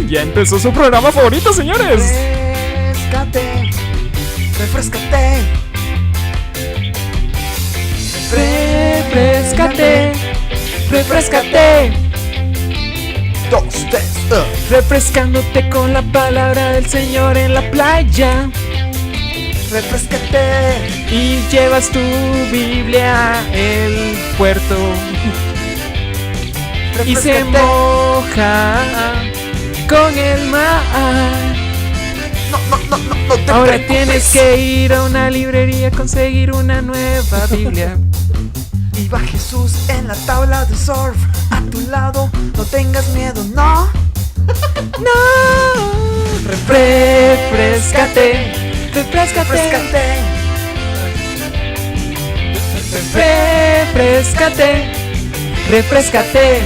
Ya empezó su programa favorito, señores. Refrescate, refrescate, Refrescate, refrescate. 2, 3, Refrescándote con la palabra del Señor en la playa. refrescate. Y llevas tu Biblia el puerto y se moja con el mar. No te Ahora preocupes. tienes que ir a una librería a conseguir una nueva Biblia. Y va Jesús en la tabla de surf a tu lado, no tengas miedo, no. No, refrescate, refrescate, refrescate, refrescate.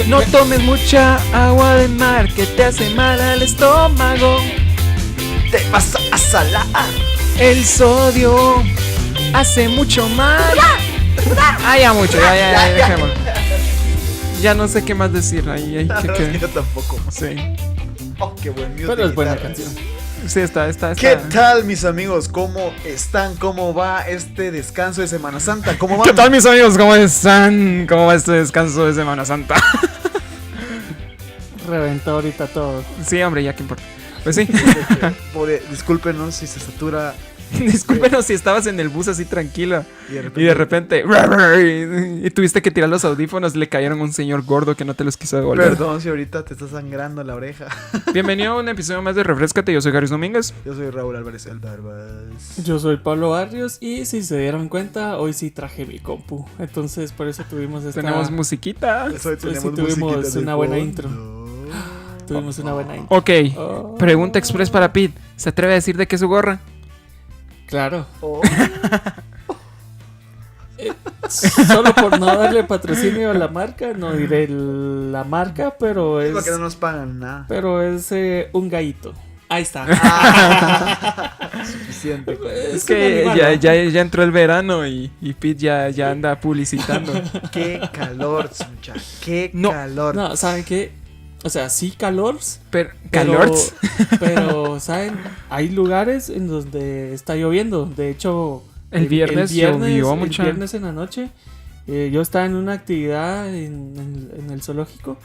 No tomes mucha agua de mar que te hace mal al estómago. Te vas a salar. El sodio hace mucho mal. Ah, ya mucho, ya, dejémoslo. Ya no sé qué más decir ahí. Yo tampoco. Sí. Oh, qué buen music. Pero es buena guitarras. canción. Sí, está. ¿Qué tal, mis amigos? ¿Cómo están? ¿Cómo va este descanso de Semana Santa? ¿Cómo van? ¿Qué tal, mis amigos? ¿Cómo están? ¿Cómo va este descanso de Semana Santa? Reventó ahorita todo. Sí, hombre, ya que importa. Pues sí. Discúlpenos si se satura Discúlpenos si estabas en el bus así tranquilo y y de repente y tuviste que tirar los audífonos, le cayeron a un señor gordo que no te los quiso devolver. Perdón si ahorita te está sangrando la oreja. Bienvenido a un episodio más de Refrescate, yo soy Garis Domínguez. Yo soy Raúl Álvarez Aldarbas. Yo soy Pablo Barrios y si se dieron cuenta, hoy sí traje mi compu. Entonces por eso tuvimos esta... Tenemos musiquita. Hoy sí tenemos tuvimos musiquita de una buena fondo. intro. Tuvimos una buena intro. Ok, Oh. pregunta express para Pete. ¿Se atreve a decir de qué es su gorra? Claro. Oh. Solo por no darle patrocinio a la marca, no diré la marca, pero Es es... porque no nos pagan nada. Pero es un gallito. Ahí está. Suficiente. Es un que animal, ¿no? ya entró el verano y Pete ya anda publicitando. Qué calor, muchacha. Qué No. calor. No, ¿saben qué? O sea, sí calor, ¿Calorts? pero, ¿saben? Hay lugares en donde está lloviendo. De hecho, El viernes llovió mucho. El viernes en la noche, yo estaba en una actividad en el zoológico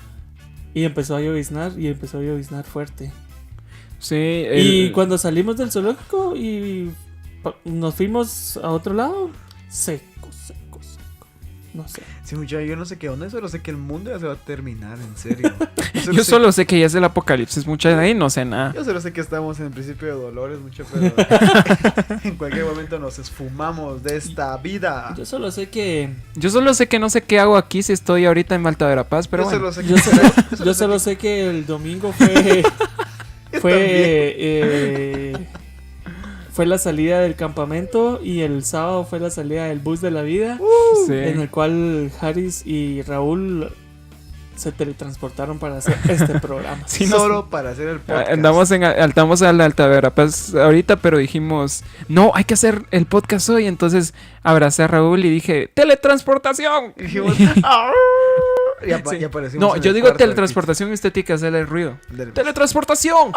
y empezó a lloviznar fuerte. Sí. Y cuando salimos del zoológico y nos fuimos a otro lado, seco. No sé. Sí, muchacha, yo no sé qué onda, solo sé que el mundo ya se va a terminar, en serio. Yo solo sé que ya es el apocalipsis, mucha de ahí no sé nada. Yo solo sé que estamos en el principio de dolores, mucho, pero en cualquier momento nos esfumamos de esta vida. Yo solo sé que No sé qué hago aquí si estoy ahorita en Malta Verapaz, pero Yo bueno. solo sé que yo solo sé que el domingo Yo fue la salida del campamento y el sábado fue la salida del bus de la vida, Sí. en el cual Haris y Raúl se teletransportaron para hacer este programa. Sí, solo para hacer el podcast. Estamos en la Alta Verapaz ahorita, pero dijimos, no, hay que hacer el podcast hoy. Entonces abracé a Raúl y dije, ¡teletransportación! Y dijimos, Sí. ya aparecimos No, en yo el digo cuarto del teletransportación y usted tiene que hacerle el ruido. pit. Del- ¡Teletransportación!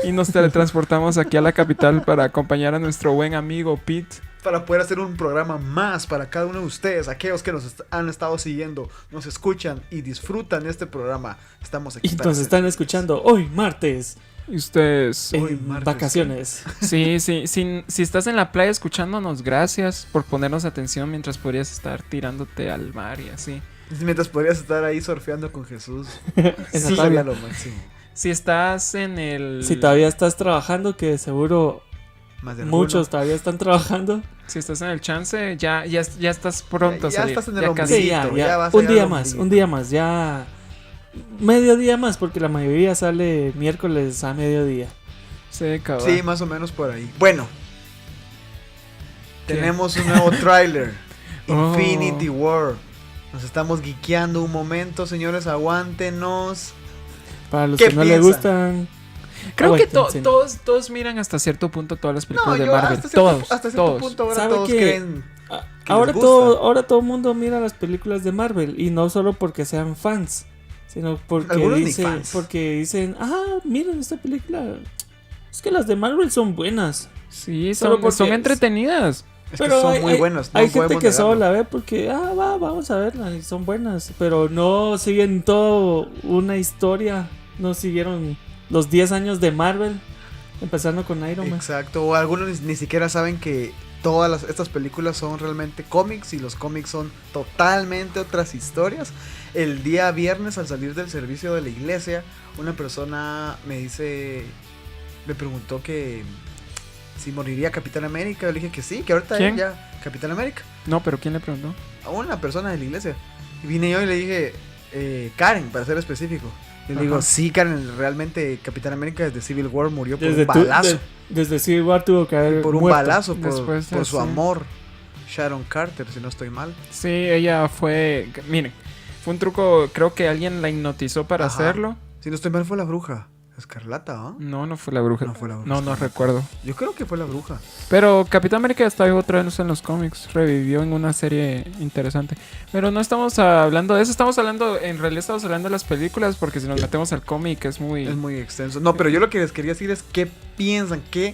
Y nos teletransportamos aquí a la capital para acompañar a nuestro buen amigo Pete. Para poder hacer un programa más para cada uno de ustedes, aquellos que nos han estado siguiendo, nos escuchan y disfrutan este programa. Estamos aquí Y para nos están servirles. escuchando hoy martes Y ustedes, en Hoy martes. vacaciones. sí, si estás en la playa escuchándonos, gracias por ponernos atención mientras podrías estar tirándote al mar y así. Mientras podrías estar ahí surfeando con Jesús. En Eso la sería tabla. lo máximo. Si estás en el... Si todavía estás trabajando, que seguro Más de alguno. muchos todavía están trabajando. Si estás en el chance, ya estás pronto a Ya salir. estás en el Ya ombligo. casi. Sí, Ombliguito, ya. ya vas a Un llegar día al más, ombliguito. un día más, ya. Medio día más, porque la mayoría sale miércoles a mediodía. Sí, cabrón. Sí, más o menos por ahí. Bueno. ¿Qué? Tenemos un nuevo tráiler. Oh. Infinity War. Nos estamos geekeando un momento, señores. Aguántenos. Para los ¿Qué que no les piensan? gustan. Creo que aguántense. todos miran hasta cierto punto todas las películas No, de yo Marvel. hasta cierto, Todos, hasta cierto todos. punto ahora ¿Sabe todos qué? creen que ahora les gusta. ahora todo el mundo mira las películas de Marvel y no solo porque sean fans, sino Algunos ni fans. porque dicen, miren esta película, es que las de Marvel son buenas. Sí, Solo son, porque son entretenidas. Es que son muy buenas. No hay gente podemos que solo negarlo. la ve porque, vamos a verla, y son buenas, pero no siguen toda una historia, no siguieron los 10 años de Marvel, empezando con Iron Man. Exacto, o algunos ni siquiera saben que todas estas películas son realmente cómics y los cómics son totalmente otras historias. El día viernes al salir del servicio de la iglesia, una persona me preguntó que si moriría Capitán América. Yo le dije que sí, que ahorita ¿Quién? ya Capitán América, No, pero ¿quién le preguntó? a una persona de la iglesia. Y vine yo y le dije, Karen, para ser específico. Yo le digo, Ajá. sí, Karen, realmente Capitán América desde Civil War murió por Desde, un balazo. desde Civil War tuvo que haber Por un muerto. balazo, Después de por su eso. amor. Sharon Carter, si no estoy mal. Sí, ella fue... Miren, fue un truco, creo que alguien la hipnotizó para Ajá. hacerlo. Si no estoy mal, fue la bruja. Escarlata, ¿ah? No fue la bruja. No fue la bruja. No recuerdo. Yo creo que fue la bruja. Pero Capitán América está vivo otra vez en los cómics. Revivió en una serie interesante. Pero no estamos hablando de eso. En realidad estamos hablando de las películas. Porque si nos metemos al cómic es muy... Es muy extenso. No, pero yo lo que les quería decir es qué piensan, qué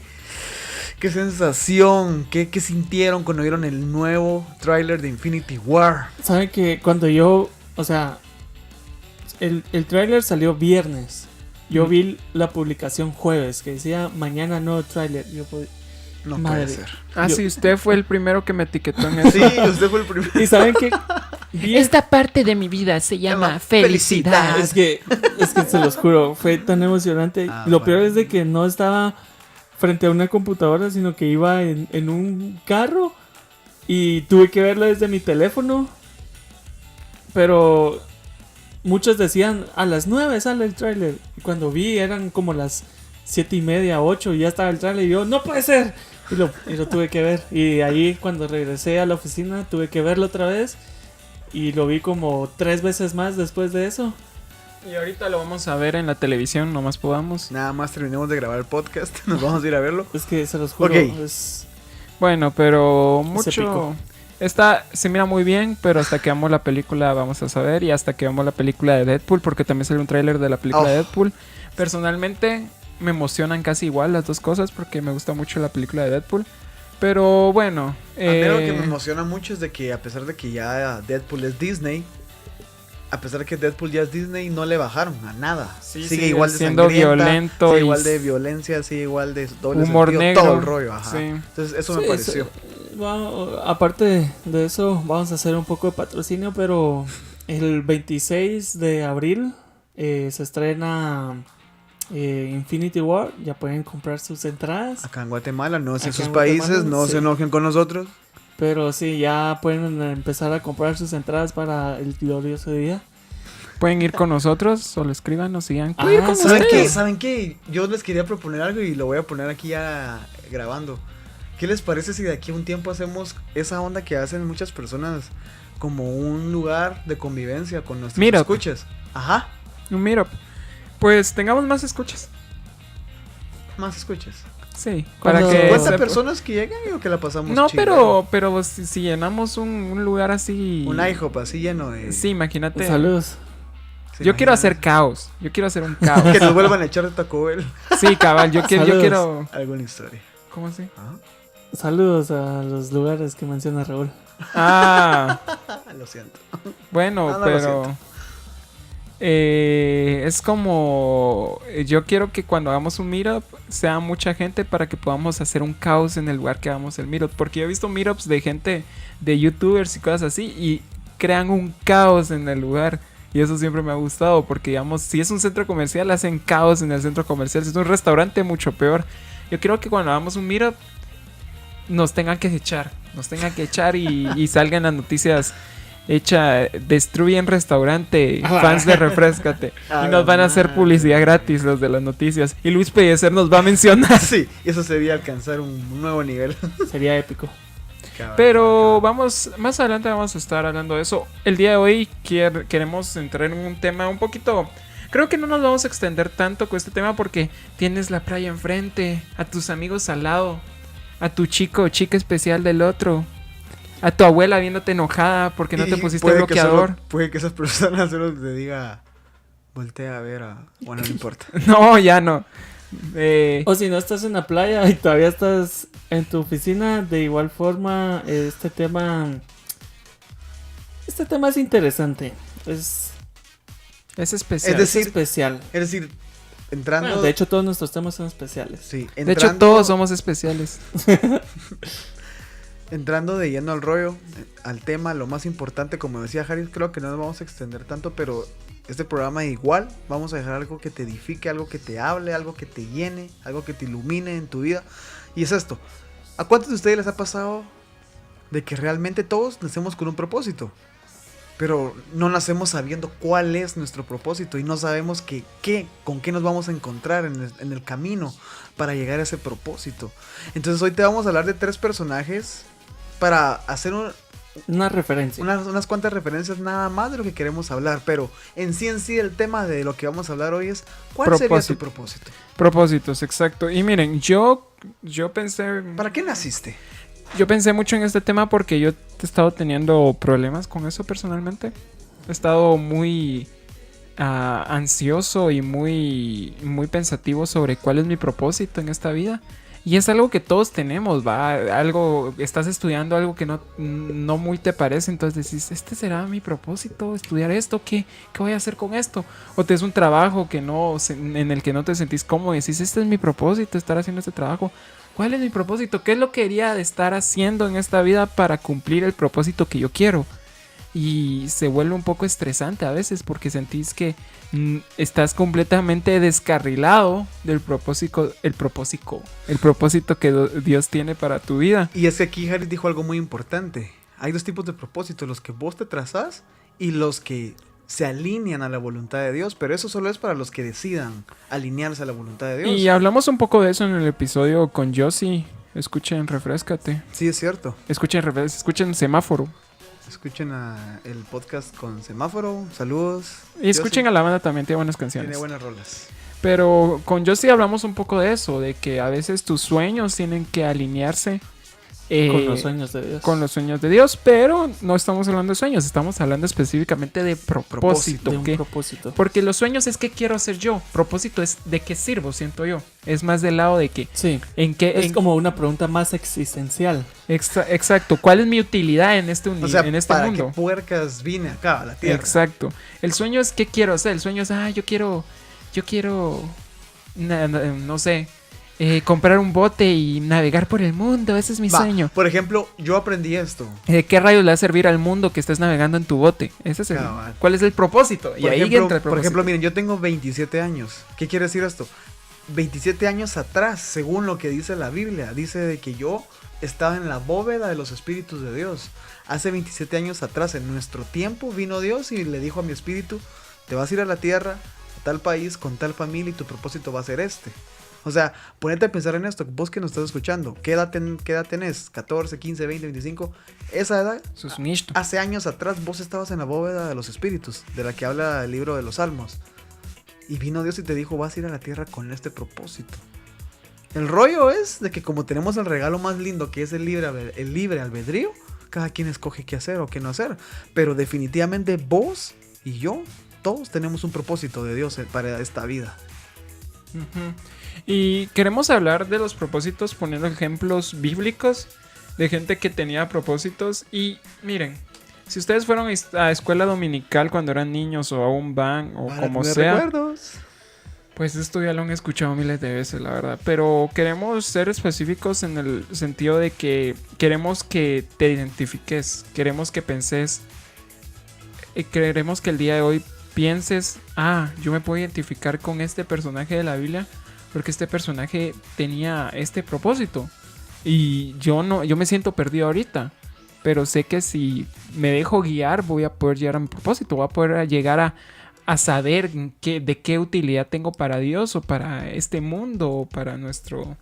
sensación, qué sintieron cuando vieron el nuevo tráiler de Infinity War. Saben que cuando yo, o sea, el tráiler salió viernes. Yo vi la publicación jueves que decía mañana nuevo tráiler. No Madre. puede ser. Ah, yo- sí, usted fue el primero que me etiquetó en eso. Sí, usted fue el primero. Y saben que vi Esta parte de mi vida se llama Llama felicidad. es que se los juro, fue tan emocionante. Ah, Lo bueno. peor es de que no estaba frente a una computadora, sino que iba en un carro y tuve que verlo desde mi teléfono. Pero muchos decían a las 9 sale el tráiler. Y cuando vi eran como las 7:30, 8 y ya estaba el tráiler y yo, no puede ser. Y lo tuve que ver. Y ahí cuando regresé a la oficina tuve que verlo otra vez. Y lo vi como 3 veces más después de eso. Y ahorita lo vamos a ver en la televisión, nomás podamos. Nada más terminemos de grabar el podcast. Nos vamos a ir a verlo. Es que se los juro. Ok. Es... Bueno, pero Es épico. mucho... Se mira muy bien, pero hasta que veamos la película vamos a saber. Y hasta que veamos la película de Deadpool, porque también salió un tráiler de la película de Deadpool. Personalmente me emocionan casi igual las dos cosas, porque me gusta mucho la película de Deadpool. Pero bueno... A mí lo que me emociona mucho es de que a pesar de que ya Deadpool es Disney, a pesar de que Deadpool ya es Disney, no le bajaron a nada. Sí, sigue igual de siendo sangrienta, violento sigue y igual de violencia, sigue igual de doble humor sentido, negro. todo el rollo, ajá. Sí. Entonces eso me Sí, pareció. aparte de eso, vamos a hacer un poco de patrocinio, pero el 26 de abril se estrena Infinity War. Ya pueden comprar sus entradas. Acá en Guatemala, no sé en Acá sus en países, Guatemala, no sí. se enojen con nosotros. Pero sí, ya pueden empezar a comprar sus entradas para el glorioso día. Pueden ir con nosotros o lo escriban o sigan. Ah, Pueden ir con ¿saben ¿Saben ustedes. qué? ¿Saben qué? Yo les quería proponer algo y lo voy a poner aquí ya grabando. ¿Qué les parece si de aquí a un tiempo hacemos esa onda que hacen muchas personas como un lugar de convivencia con nuestros Meetup. escuchas? Ajá, Un meetup. Pues tengamos más escuchas. más escuchas. Sí, Cuando- para que 50 sepa- personas que llegan y que la pasamos No, chingón. pero si llenamos un lugar así. Un IHOP así lleno de... Sí, imagínate. Saludos. ¿se Yo quiero imaginan? hacer caos. Yo quiero hacer un caos. Que nos vuelvan a echar de Taco Bell. Sí, cabal. Yo Saludos. quiero. Alguna historia. ¿Cómo así? Ajá. Saludos a los lugares que menciona Raúl. Ah, Lo siento. bueno, No, no lo pero. Es como. Yo quiero que cuando hagamos un meetup sea mucha gente para que podamos hacer un caos en el lugar que hagamos el meetup. Porque yo he visto meetups de gente, de youtubers y cosas así, y crean un caos en el lugar. Y eso siempre me ha gustado, porque digamos, si es un centro comercial, hacen caos en el centro comercial. Si es un restaurante, mucho peor. Yo quiero que cuando hagamos un meetup nos tengan que echar y salgan las noticias. Destruyen restaurante, fans de Refréscate. A Y nos van a hacer la publicidad madre. gratis los de las noticias. Y Luis Pellecer nos va a mencionar. Sí, y eso sería alcanzar un nuevo nivel. Sería épico. Pero vamos, más adelante vamos a estar hablando de eso. El día de hoy queremos entrar en un tema un poquito... Creo que no nos vamos a extender tanto con este tema porque tienes la playa enfrente, a tus amigos al lado, a tu chico o chica especial del otro. a tu abuela viéndote enojada porque no Y te pusiste puede que bloqueador. puede que esas personas solo te diga, voltea a ver a... Bueno, no importa. No, ya no. O si no estás en la playa y todavía estás en tu oficina, de igual forma, este tema es interesante. Es especial. Es decir, especial. Es decir, entrando... Bueno, de hecho, todos nuestros temas son especiales. sí, De hecho, todos somos especiales. Entrando de lleno al rollo, al tema, lo más importante, como decía Harry, creo que no nos vamos a extender tanto, pero este programa igual, vamos a dejar algo que te edifique, algo que te hable, algo que te llene, algo que te ilumine en tu vida. Y es esto, ¿a cuántos de ustedes les ha pasado de que realmente todos nacemos con un propósito? Pero no nacemos sabiendo cuál es nuestro propósito y no sabemos con qué nos vamos a encontrar en el camino para llegar a ese propósito. Entonces hoy te vamos a hablar de 3 personajes para hacer Una referencia. unas cuantas referencias nada más de lo que queremos hablar. Pero en sí el tema de lo que vamos a hablar hoy es ¿cuál sería tu propósito? Propósitos, exacto. Y miren, yo pensé... ¿Para qué naciste? Yo pensé mucho en este tema porque yo he estado teniendo problemas con eso personalmente. He estado muy ansioso y muy, muy pensativo sobre cuál es mi propósito en esta vida. Y es algo que todos tenemos, ¿va? Algo, estás estudiando algo que no muy te parece, entonces decís, ¿este será mi propósito? ¿Estudiar esto? ¿Qué voy a hacer con esto? O te es un trabajo en el que no te sentís cómodo y decís, este es mi propósito, estar haciendo este trabajo. ¿Cuál es mi propósito? ¿Qué es lo que quería de estar haciendo en esta vida para cumplir el propósito que yo quiero? Y se vuelve un poco estresante a veces porque sentís que estás completamente descarrilado del el propósito que Dios tiene para tu vida. Y es que aquí Harry dijo algo muy importante. Hay 2 tipos de propósitos, los que vos te trazás y los que se alinean a la voluntad de Dios, pero eso solo es para los que decidan alinearse a la voluntad de Dios. Y hablamos un poco de eso en el episodio con Josie. Escuchen Refréscate. Sí, es cierto. Escuchen Semáforo. Escuchen el podcast con Semáforo. Saludos. Y escuchen Josie a la banda también, tiene buenas canciones. tiene buenas rolas. Pero con Josie hablamos un poco de eso, de que a veces tus sueños tienen que alinearse Con los sueños de Dios. con los sueños de Dios, pero no estamos hablando de sueños, estamos hablando específicamente de propósito. De un ¿qué? propósito. Porque los sueños es qué quiero hacer yo, propósito es de qué sirvo, siento yo. Es más del lado de que Sí. en qué Es como una pregunta más existencial. exacto, ¿cuál es mi utilidad en este O sea, en este ¿para mundo? qué puercas vine acá a la tierra? Exacto. El sueño es qué quiero hacer, el sueño es yo quiero no sé, comprar un bote y navegar por el mundo, ese es mi sueño. Por ejemplo, yo aprendí esto. ¿Qué rayos le va a servir al mundo que estés navegando en tu bote? Ese es Cabal. ¿Cuál es el propósito? Y Por ahí ejemplo, entra el propósito. por ejemplo, miren, yo tengo 27 años. ¿Qué quiere decir esto? 27 años atrás, según lo que dice la Biblia, dice de que yo estaba en la bóveda de los espíritus de Dios. Hace 27 años atrás, en nuestro tiempo, vino Dios y le dijo a mi espíritu, te vas a ir a la tierra, a tal país, con tal familia y tu propósito va a ser este. O sea, ponete a pensar en esto, vos que nos estás escuchando, ¿qué edad tenés? 14, 15, 20, 25. Esa edad, Eso es un isto. hace años atrás vos estabas en la bóveda de los espíritus, de la que habla el libro de los Salmos. Y vino Dios y te dijo, vas a ir a la tierra con este propósito. El rollo es de que como tenemos el regalo más lindo que es el libre albedrío, cada quien escoge qué hacer o qué no hacer. Pero definitivamente vos y yo, todos tenemos un propósito de Dios para esta vida. Ujú. Y queremos hablar de los propósitos poniendo ejemplos bíblicos de gente que tenía propósitos. Y miren, si ustedes fueron a escuela dominical cuando eran niños o aún van o Para como tener sea, recuerdos. pues esto ya lo han escuchado miles de veces, la verdad. Pero queremos ser específicos en el sentido de que queremos que te identifiques, queremos que penses, queremos que el día de hoy pienses, yo me puedo identificar con este personaje de la Biblia porque este personaje tenía este propósito y yo me siento perdido ahorita, pero sé que si me dejo guiar voy a poder llegar a mi propósito, voy a poder llegar a saber de qué utilidad tengo para Dios o para este mundo o para nuestro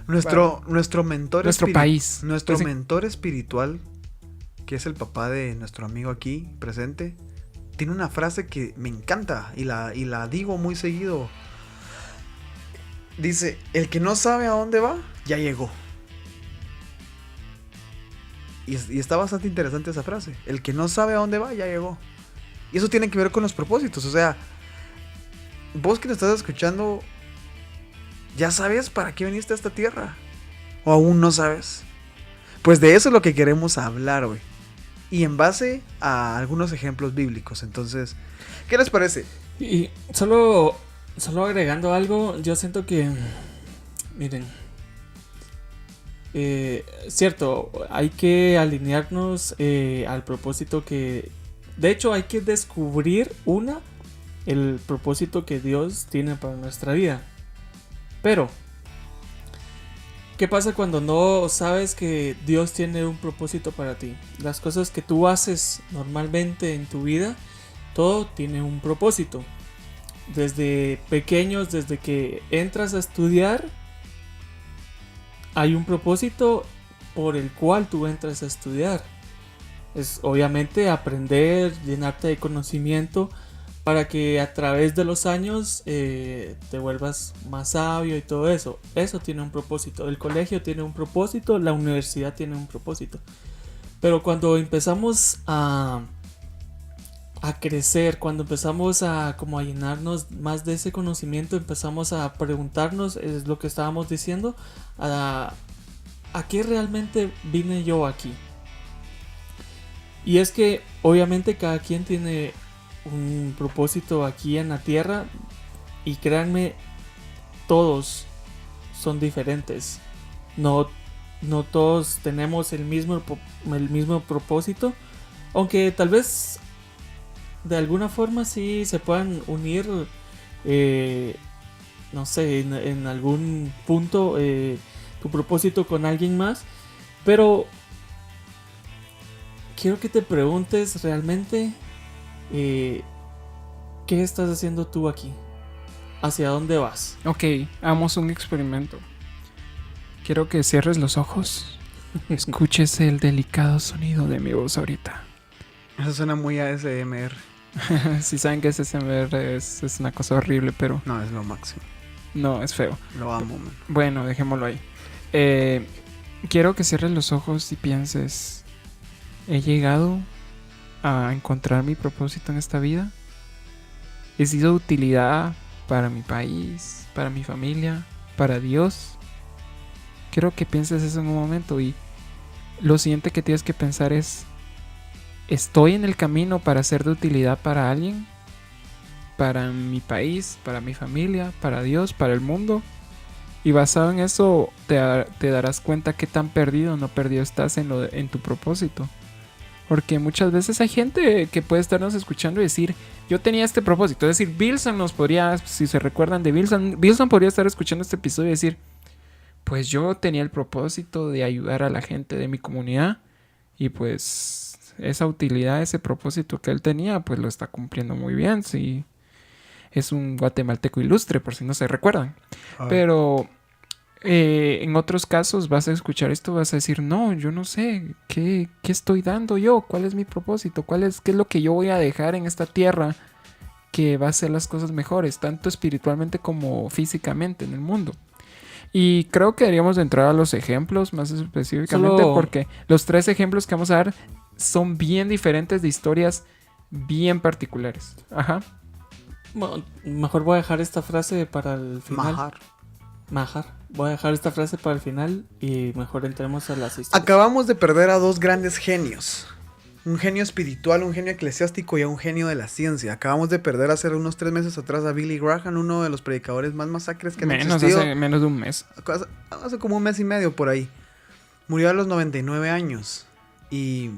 mentor país. Nuestro Pues, mentor espiritual, que es el papá de nuestro amigo aquí presente, tiene una frase que me encanta y la digo muy seguido. Dice, el que no sabe a dónde va, ya llegó. Y está bastante interesante esa frase. El que no sabe a dónde va, ya llegó. Y eso tiene que ver con los propósitos. O sea, vos que te estás escuchando, ¿ya sabes para qué viniste a esta tierra? ¿O aún no sabes? Pues de eso es lo que queremos hablar hoy. Y en base a algunos ejemplos bíblicos. Entonces, ¿qué les parece? Y solo agregando algo, yo siento que, miren, cierto, hay que alinearnos al propósito que, de hecho, hay que descubrir el propósito que Dios tiene para nuestra vida. Pero, ¿qué pasa cuando no sabes que Dios tiene un propósito para ti? Las cosas que tú haces normalmente en tu vida, todo tiene un propósito. Desde pequeños, desde que entras a estudiar, hay un propósito por el cual tú entras a estudiar. Es obviamente aprender, llenarte de conocimiento para que a través de los años te vuelvas más sabio y todo eso. Eso tiene un propósito. El colegio tiene un propósito, la universidad tiene un propósito. Pero cuando empezamos a crecer, cuando empezamos a como a llenarnos más de ese conocimiento, empezamos a preguntarnos, es lo que estábamos diciendo, a qué realmente vine yo aquí. Y es que obviamente cada quien tiene un propósito aquí en la tierra, y créanme, todos son diferentes. No todos tenemos el mismo propósito, aunque tal vez de alguna forma sí se puedan unir, no sé, en algún punto tu propósito con alguien más. Pero quiero que te preguntes realmente ¿qué estás haciendo tú aquí? ¿Hacia dónde vas? Ok, hagamos un experimento. Quiero que cierres los ojos. Escuches el delicado sonido de mi voz ahorita. Eso suena muy ASMR. Si saben que SMR es una cosa horrible, pero No, es lo máximo. no, es feo. Lo amo, man. Bueno, dejémoslo ahí. Quiero que cierres los ojos y pienses: ¿he llegado a encontrar mi propósito en esta vida? ¿He sido de utilidad para mi país, para mi familia, para Dios? Quiero que pienses eso en un momento, y lo siguiente que tienes que pensar es: ¿estoy en el camino para ser de utilidad para alguien? ¿Para mi país, para mi familia, para Dios, para el mundo? Y basado en eso te darás cuenta qué tan perdido o no perdido estás en tu propósito. Porque muchas veces hay gente que puede estarnos escuchando y decir: yo tenía este propósito. Es decir, Bilson nos podría, si se recuerdan de Bilson podría estar escuchando este episodio y decir: pues yo tenía el propósito de ayudar a la gente de mi comunidad, y pues esa utilidad, ese propósito que él tenía, pues lo está cumpliendo muy bien. Sí, es un guatemalteco ilustre, por si no se recuerdan. Pero en otros casos vas a escuchar esto, vas a decir: no, yo no sé qué estoy dando yo, cuál es mi propósito, qué es lo que yo voy a dejar en esta tierra que va a hacer las cosas mejores, tanto espiritualmente como físicamente en el mundo. Y creo que deberíamos de entrar a los ejemplos más específicamente, porque los 3 ejemplos que vamos a dar son bien diferentes, de historias bien particulares. Ajá. Bueno, mejor voy a dejar esta frase para el final. Majar. Voy a dejar esta frase para el final y mejor entremos a las historias. Acabamos de perder a 2 grandes genios. Un genio espiritual, un genio eclesiástico y a un genio de la ciencia. Acabamos de perder hace unos 3 meses atrás a Billy Graham, uno de los predicadores más masacres que han existido. Menos de un mes. Hace como un mes y medio por ahí. Murió a los 99 años. Y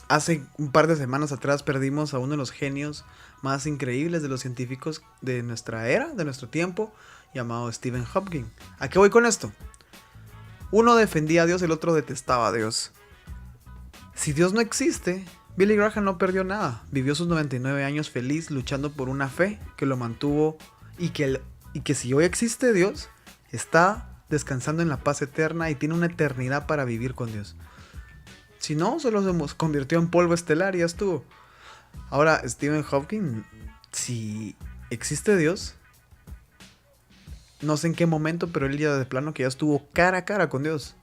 hace un par de semanas atrás perdimos a uno de los genios más increíbles de los científicos de nuestra era, de nuestro tiempo, llamado Stephen Hawking. ¿A qué voy con esto? Uno defendía a Dios, el otro detestaba a Dios. Si Dios no existe, Billy Graham no perdió nada. Vivió sus 99 años feliz, luchando por una fe que lo mantuvo, y que si hoy existe Dios, está descansando en la paz eterna y tiene una eternidad para vivir con Dios. Si no, solo se convirtió en polvo estelar y ya estuvo. Ahora, Stephen Hawking, si existe Dios, no sé en qué momento, pero él ya de plano que ya estuvo cara a cara con Dios.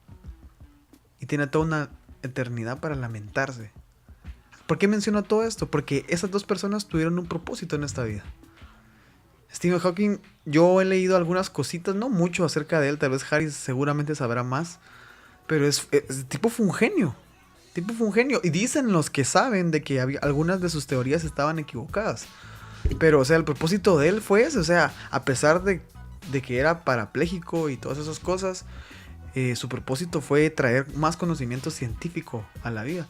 Y tiene toda una eternidad para lamentarse. ¿Por qué menciono todo esto? Porque esas dos personas tuvieron un propósito en esta vida. Stephen Hawking, yo he leído algunas cositas, no mucho acerca de él, tal vez Harry seguramente sabrá más, pero el tipo fue un genio. Tipo fue un genio. Y dicen los que saben de que algunas de sus teorías estaban equivocadas. Pero, o sea, el propósito de él fue ese. O sea, a pesar de que era parapléjico y todas esas cosas, su propósito fue traer más conocimiento científico a la vida.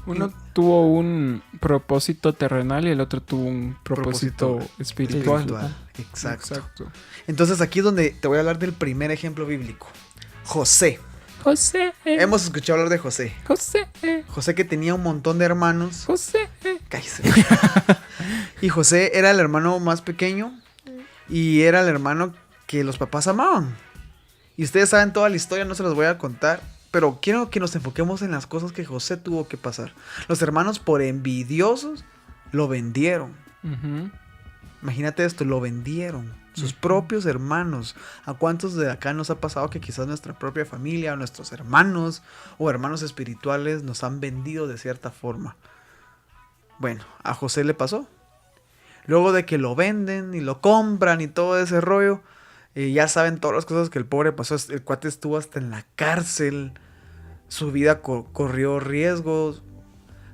Uno tuvo un propósito terrenal y el otro tuvo un propósito espiritual. Exacto. Entonces aquí es donde te voy a hablar del primer ejemplo bíblico. José. José. Hemos escuchado hablar de José. José. José que tenía un montón de hermanos. José. Cállese. Y José era el hermano más pequeño y era el hermano que los papás amaban. Y ustedes saben toda la historia, no se los voy a contar, pero quiero que nos enfoquemos en las cosas que José tuvo que pasar. Los hermanos, por envidiosos, lo vendieron. Ujú. Imagínate esto, lo vendieron. Sus propios hermanos. ¿A cuántos de acá nos ha pasado que quizás nuestra propia familia, o nuestros hermanos o hermanos espirituales nos han vendido de cierta forma? Bueno, a José le pasó. Luego de que lo venden y lo compran y todo ese rollo, ya saben todas las cosas que el pobre pasó. El cuate estuvo hasta en la cárcel. Su vida corrió riesgos.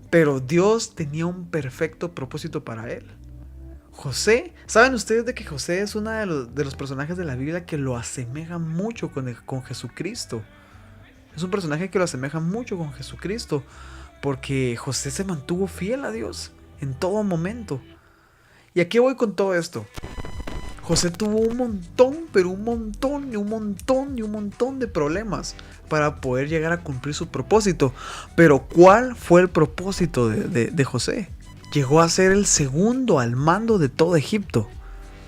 Pero Dios tenía un perfecto propósito para él. José, ¿saben ustedes de que José es uno de los personajes de la Biblia que lo asemeja mucho con Jesucristo? Es un personaje que lo asemeja mucho con Jesucristo, porque José se mantuvo fiel a Dios en todo momento. ¿Y a qué voy con todo esto? José tuvo un montón, pero un montón de problemas para poder llegar a cumplir su propósito. Pero ¿cuál fue el propósito de José? Llegó a ser el segundo al mando de todo Egipto.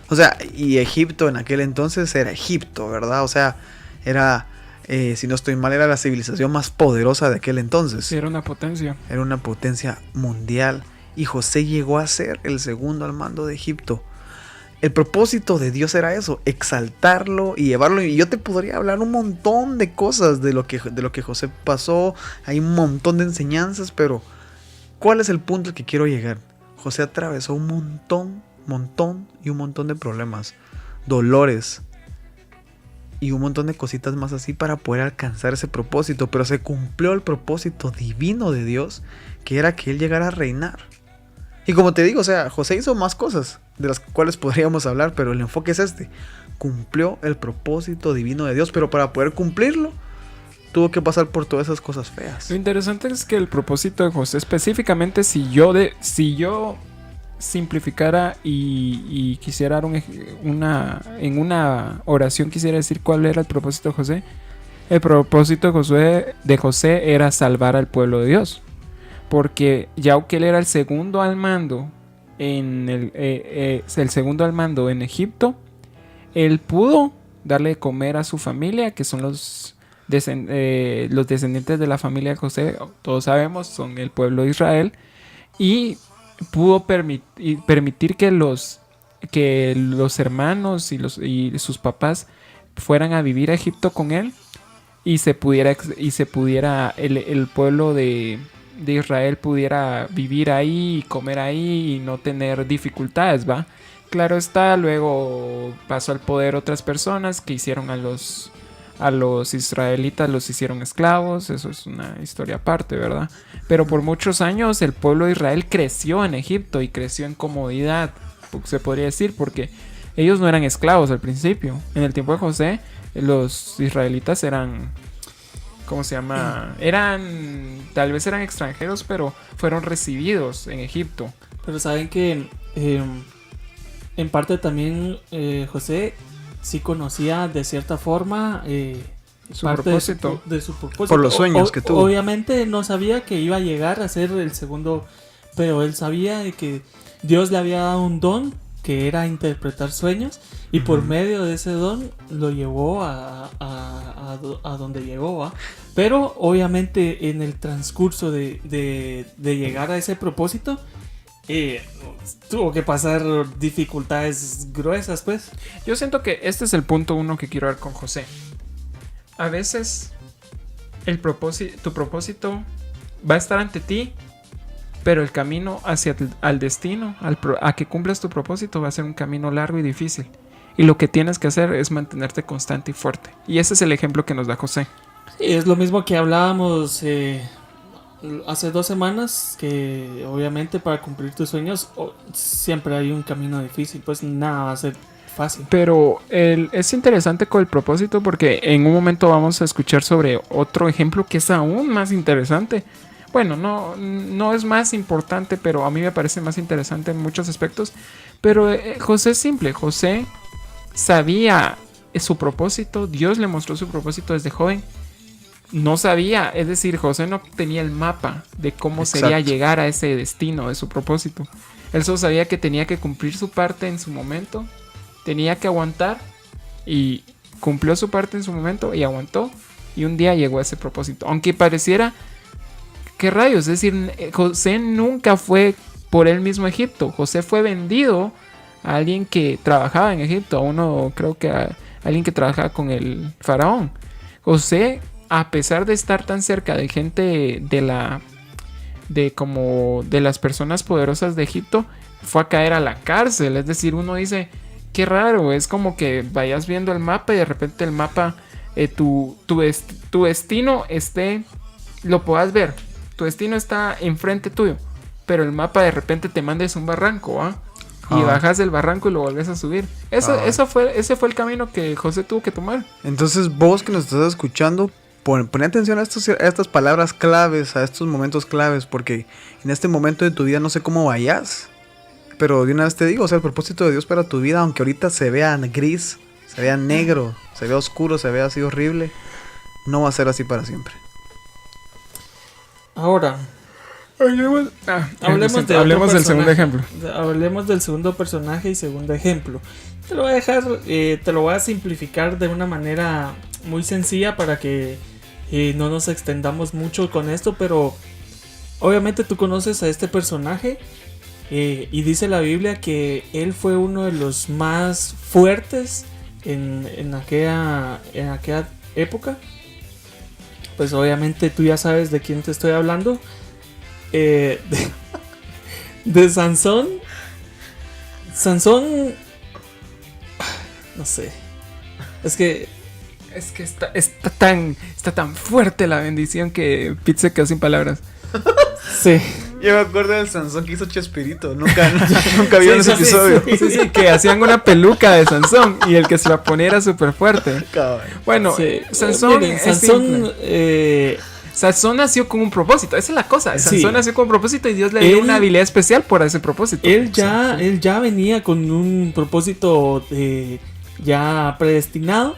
O sea, y Egipto en aquel entonces era Egipto, ¿verdad? O sea, era, si no estoy mal, era la civilización más poderosa de aquel entonces. Sí, era una potencia. Era una potencia mundial. Y José llegó a ser el segundo al mando de Egipto. El propósito de Dios era eso, exaltarlo y llevarlo. Y yo te podría hablar un montón de cosas de lo que José pasó. Hay un montón de enseñanzas, pero ¿cuál es el punto al que quiero llegar? José atravesó un montón de problemas, dolores y un montón de cositas más así para poder alcanzar ese propósito. Pero se cumplió el propósito divino de Dios, que era que él llegara a reinar. Y como te digo, o sea, José hizo más cosas de las cuales podríamos hablar, pero el enfoque es este. Cumplió el propósito divino de Dios, pero para poder cumplirlo tuvo que pasar por todas esas cosas feas. Lo interesante es que el propósito de José, específicamente, si yo simplificara y quisiera dar en una oración quisiera decir cuál era el propósito de José. El propósito de José era salvar al pueblo de Dios. Porque ya que él era el segundo al mando el segundo al mando en Egipto, él pudo darle de comer a su familia, que son los descendientes de la familia de José, todos sabemos, son el pueblo de Israel, y pudo permitir que los hermanos y sus papás fueran a vivir a Egipto con él, y se pudiera el pueblo de Israel pudiera vivir ahí y comer ahí y no tener dificultades, ¿va? Claro está, luego pasó al poder otras personas que hicieron a los israelitas, los hicieron esclavos. Eso es una historia aparte, ¿verdad? Pero por muchos años el pueblo de Israel creció en Egipto y creció en comodidad, se podría decir, porque ellos no eran esclavos al principio. En el tiempo de José, los israelitas eran... ¿Cómo se llama? Tal vez eran extranjeros, pero fueron recibidos en Egipto. Pero saben que en parte también José sí conocía de cierta forma Su parte propósito. de su propósito. Por los sueños que tuvo. Obviamente no sabía que iba a llegar a ser el segundo, pero él sabía de que Dios le había dado un don que era interpretar sueños, y por medio de ese don lo llevó a donde llegó, ¿va? Pero obviamente en el transcurso de llegar a ese propósito tuvo que pasar dificultades gruesas, pues. Yo siento que este es el punto uno que quiero ver con José. A veces tu propósito va a estar ante ti, pero el camino hacia al destino, a que cumplas tu propósito, va a ser un camino largo y difícil. Y lo que tienes que hacer es mantenerte constante y fuerte. Y ese es el ejemplo que nos da José. Sí, es lo mismo que hablábamos hace 2 semanas, que obviamente para cumplir tus sueños siempre hay un camino difícil, pues nada va a ser fácil. Pero es interesante con el propósito porque en un momento vamos a escuchar sobre otro ejemplo que es aún más interesante. Bueno, no es más importante, pero a mí me parece más interesante en muchos aspectos. Pero José es simple. José sabía su propósito. Dios le mostró su propósito desde joven. No sabía, es decir, José no tenía el mapa de cómo sería llegar a ese destino de su propósito. Él solo sabía que tenía que cumplir su parte en su momento. Tenía que aguantar y cumplió su parte en su momento y aguantó. Y un día llegó a ese propósito. Aunque pareciera... ¿Qué rayos? Es decir, José nunca fue por él mismo a Egipto. José fue vendido a alguien que trabajaba en Egipto. A alguien que trabajaba con el faraón. José, a pesar de estar tan cerca de gente de las personas poderosas de Egipto, fue a caer a la cárcel. Es decir, uno dice, qué raro. Es como que vayas viendo el mapa y de repente el mapa, tu destino lo puedas ver. Tu destino está enfrente tuyo, pero el mapa de repente te mandes un barranco, ¿va? Y bajas del barranco y lo volvés a subir. Ese fue el camino que José tuvo que tomar. Entonces vos que nos estás escuchando, pon atención a estas palabras claves, a estos momentos claves, porque en este momento de tu vida no sé cómo vayas, pero de una vez te digo, o sea, el propósito de Dios para tu vida, aunque ahorita se vea gris, se vea negro, se vea oscuro, se vea así horrible, no va a ser así para siempre. Ahora, hablemos del segundo ejemplo. Hablemos del segundo personaje y segundo ejemplo. Te lo voy a dejar, te lo voy a simplificar de una manera muy sencilla para que no nos extendamos mucho con esto, pero obviamente tú conoces a este personaje y dice la Biblia que él fue uno de los más fuertes en aquella época. Pues obviamente tú ya sabes de quién te estoy hablando. De Sansón. Sansón. No sé. Es que está tan fuerte la bendición que Pete se quedó sin palabras. Sí. Yo me acuerdo del Sansón que hizo Chespirito. Nunca vi ese episodio. Sí, que hacían una peluca de Sansón y el que se la ponía era súper fuerte. Bueno, sí. Sansón Miren, es Sansón, Sansón nació con un propósito. Esa es la cosa. Sansón Sí. nació con un propósito y Dios le dio una habilidad especial por ese propósito. él ya venía con un propósito ya predestinado.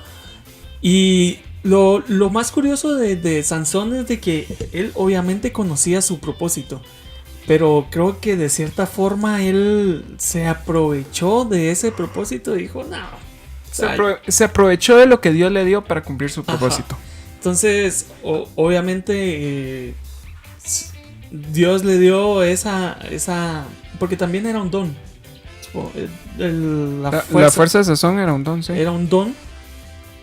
Y lo más curioso de Sansón es de que él obviamente conocía su propósito. Pero creo que de cierta forma él se aprovechó de ese propósito y dijo, no. Se aprovechó de lo que Dios le dio para cumplir su propósito. Entonces, obviamente, Dios le dio esa... Porque también era un don. La fuerza de Sansón era un don, sí. Era un don.